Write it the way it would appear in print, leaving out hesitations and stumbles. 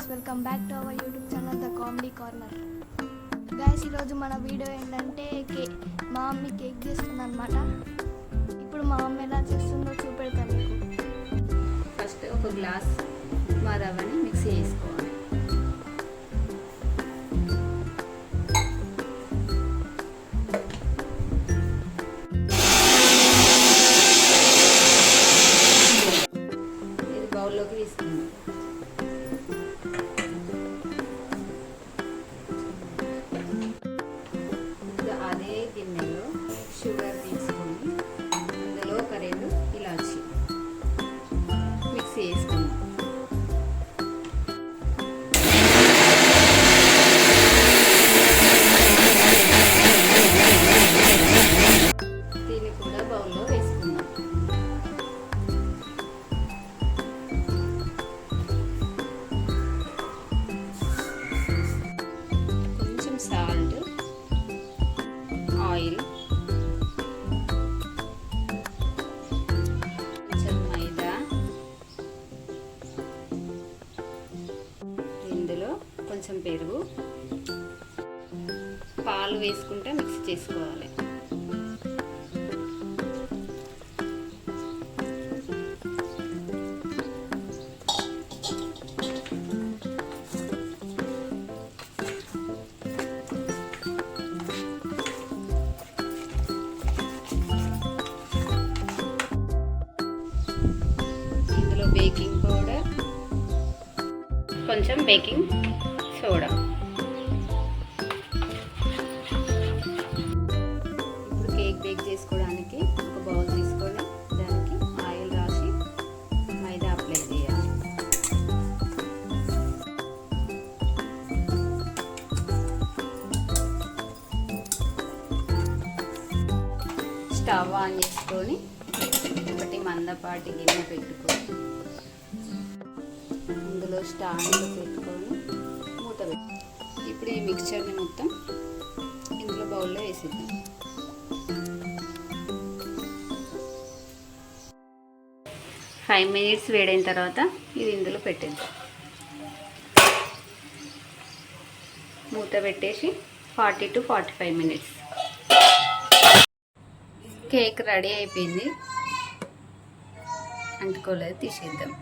Welcome back to our YouTube channel the comedy corner. Guys, ఈరోజు మన video ఏంటంటే మా మమ్మీ కేక్ చేస్తుంది అనమాట. ఇప్పుడు మా మమ్మీ ఎలా చేస్తుందో చూపెడతాను మీకు. ఫస్ట్ ఒక గ్లాస్ ఉప్మా రవ్వని మిక్సీ చేసుకోవాలి. ఇది బౌల్లోకి తీసుకుందాం. అదే గిన్నెలో షుగర్ తీసుకొని అందులో ఒక 2 ఇలాచి మిక్సీ వేసుకుందాం. దీన్ని కూడా బౌల్లో వేసుకుందాం. కొంచెం సాల్ట్, ఆయిల్, కొంచెం మైదా, ఇందులో కొంచెం పెరుగు, పాలు వేసుకుంటే మిక్స్ చేసుకోవాలి. బేకింగ్ పౌడర్, కొంచెం బేకింగ్ సోడా. ఇప్పుడు కేక్ బేక్ చేసుకోవడానికి ఒక బౌల్ తీసుకొని దానికి ఆయిల్ రాసి మైదా అప్లై చేయాలి. స్టవ్ ఆన్ చేసుకొని ఒకటి మందపాటి గిన్నె పెట్టుకొని అందులో స్టాండ్ పెట్టుకొని మూత పెట్టి ఇప్పుడు ఈ మిక్చర్ని మొత్తం ఇందులో బౌల్లో వేసిద్దాం. ఫైవ్ మినిట్స్ వేడైన తర్వాత ఇది ఇందులో పెట్టేద్దాం. మూత పెట్టేసి 40 to 45 మినిట్స్. కేక్ రెడీ అయిపోయింది. అంటుకోలేదు, తీసేద్దాం.